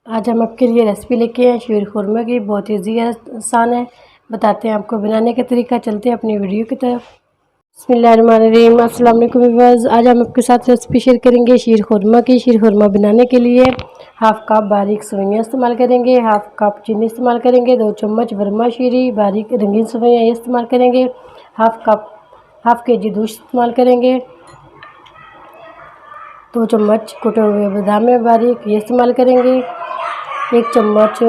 आज हम आपके लिए रेसिपी लेके आए शीर खुरमा की। बहुत ईजी है, आसान है। बताते हैं आपको बनाने का तरीका। चलते हैं अपनी वीडियो की तरफ। बिस्मिल्लाहिर्रहमानिर्रहीम। अस्सलाम वालेकुम व्यूअर्स। आज हम आपके साथ रेसिपी शेयर करेंगे शीर खुरमा की। शीर खुरमा बनाने के लिए हाफ़ कप बारीक सेवइयाँ इस्तेमाल करेंगे, हाफ़ कप चीनी इस्तेमाल करेंगे, 2 चम्मच वरमा शीरी बारीक रंगीन सेवइयाँ ये इस्तेमाल करेंगे, हाफ़ केजी दूध इस्तेमाल करेंगे, 2 चम्मच कुटे हुए बादाम में बारीक ये इस्तेमाल करेंगे, 1 चम्मच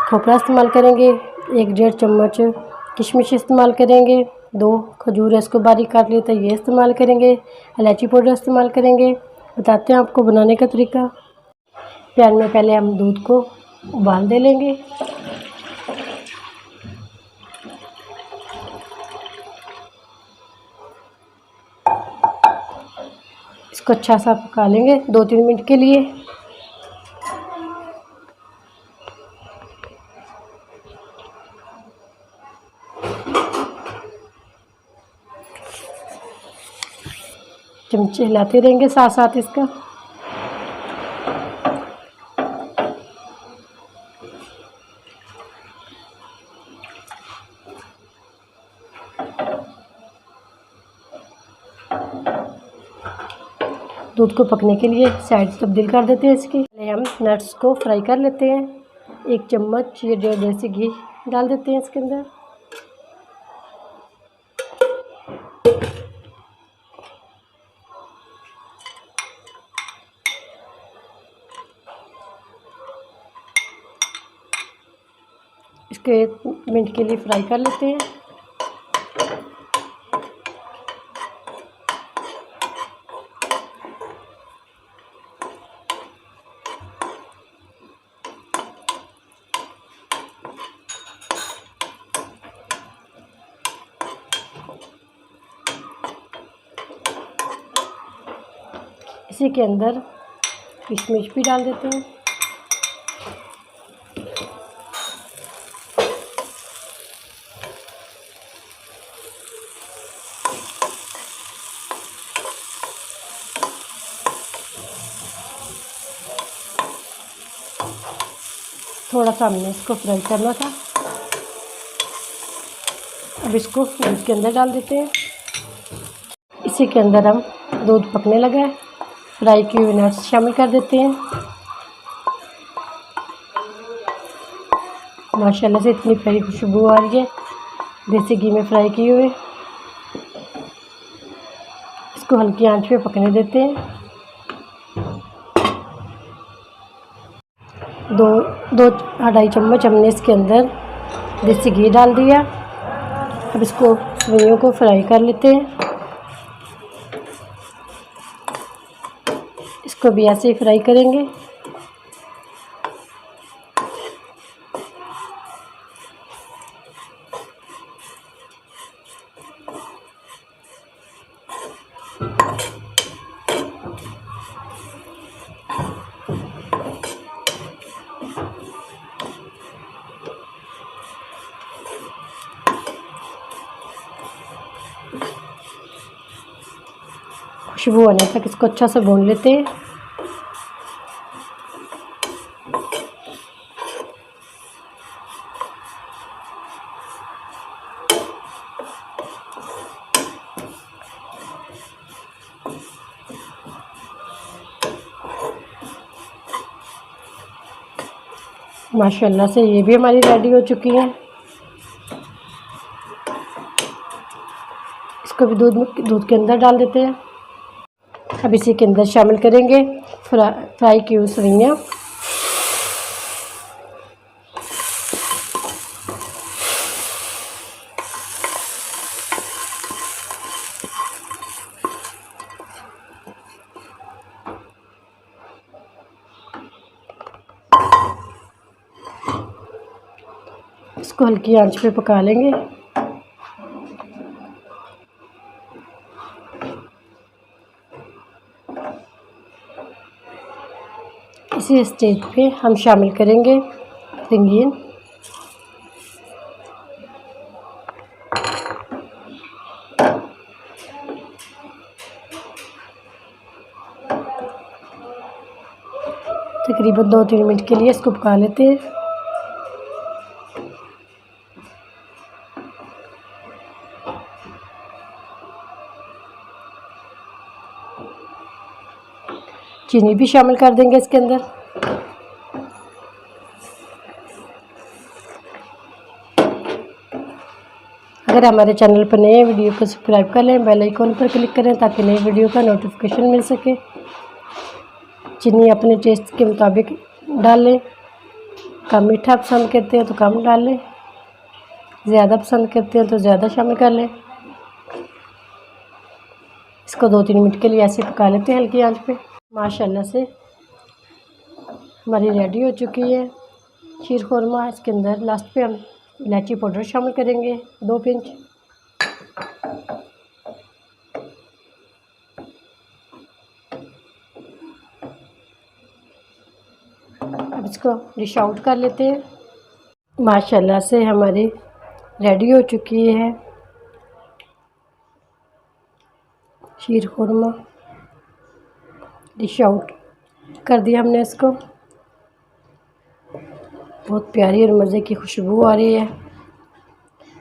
खोपरा इस्तेमाल करेंगे, 1 डेढ़ चम्मच किशमिश इस्तेमाल करेंगे, 2 खजूर इसको बारीक काट लिया था ये इस्तेमाल करेंगे, इलायची पाउडर इस्तेमाल करेंगे। बताते हैं आपको बनाने का तरीका। पैन में पहले हम दूध को उबाल दे लेंगे। इसको अच्छा सा पका लेंगे 2-3 मिनट के लिए। चमचे हिलाते रहेंगे साथ साथ इसका। दूध को पकने के लिए साइड तब्दील कर देते हैं इसकी। पहले हम नट्स को फ्राई कर लेते हैं। 1 चम्मच या 1.5 देसी घी डाल देते हैं इसके अंदर। इसको 1 मिनट के लिए फ्राई कर लेते हैं। इसी के अंदर किशमिश भी डाल देते हैं। थोड़ा सा हमने इसको फ्राई करना था। अब इसको दूध के अंदर डाल देते हैं। इसी के अंदर हम दूध पकने लगा है, फ्राई किए हुए नट्स शामिल कर देते हैं। माशाल्लाह से इतनी प्यारी खुशबू आ रही है देसी घी में फ्राई किए हुए। इसको हल्की आंच पे पकने देते हैं। दो 2.5 चम्मच हमने इसके अंदर देसी घी डाल दिया। अब इसको सेवइयों को फ्राई कर लेते हैं। इसको भी ऐसे ही फ्राई करेंगे। खुशबू आने तक इसको अच्छा से भून लेते हैं। माशाल्लाह से ये भी हमारी रेडी हो चुकी है। इसको भी दूध के अंदर डाल देते हैं। अब इसी के अंदर शामिल करेंगे फ्राई की हुई सेवइयाँ। इसको हल्की आंच पे पका लेंगे। इसी स्टेज पे हम शामिल करेंगे रंगीन। तकरीबन 2-3 मिनट के लिए इसको पका लेते हैं। चीनी भी शामिल कर देंगे इसके अंदर। अगर हमारे चैनल पर नए हैं, वीडियो को सब्सक्राइब कर लें, बेल आइकन पर क्लिक करें ताकि नई वीडियो का नोटिफिकेशन मिल सके। चीनी अपने टेस्ट के मुताबिक डाल लें। कम मीठा पसंद करते हैं तो कम डाल लें, ज़्यादा पसंद करते हैं तो ज़्यादा शामिल कर लें। इसको 2-3 मिनट के लिए ऐसे पका लेते हैं हल्की आंच पे। माशाल्लाह से हमारी रेडी हो चुकी है शीर खुरमा। इसके अंदर लास्ट पे हम इलायची पाउडर शामिल करेंगे 2 पिंच। अब इसको डिश आउट कर लेते हैं। माशाल्लाह से हमारी रेडी हो चुकी है शीर खुरमा। डिश आउट कर दिया हमने इसको। बहुत प्यारी और मज़े की खुशबू आ रही है।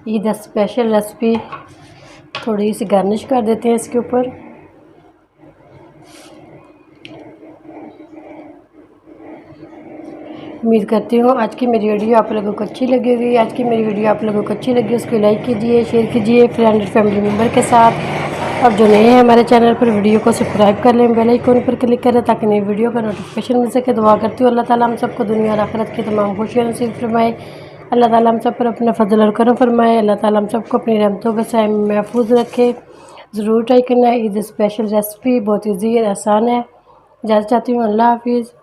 Eid special recipe. थोड़ी सी गार्निश कर देते हैं इसके ऊपर। उम्मीद करती हूँ आज की मेरी वीडियो आप लोगों को अच्छी लगी होगी। आज की मेरी वीडियो आप लोगों को अच्छी लगी उसको लाइक कीजिए, शेयर कीजिए फ्रेंड और फैमिली मेम्बर के साथ। और जो नए हैं हमारे चैनल पर, वीडियो को सब्सक्राइब कर लें, बेल आइकन पर क्लिक करें ताकि नई वीडियो का नोटिफिकेशन मिल सके। दुआ करती हूँ अल्लाह ताला हम सबको दुनिया और आखिरत की तमाम खुशियाँ नसीब फरमाए। अल्लाह ताला हम सब पर अपना फजल और करम फरमाए। अल्लाह ताला हम सबको अपनी रहमतों के साए में महफूज रखे। ज़रूर ट्राई करना है। ईद स्पेशल रेसिपी बहुत ईजी है, आसान है। इजाज़त चाहती हूँ। अल्लाह हाफिज़।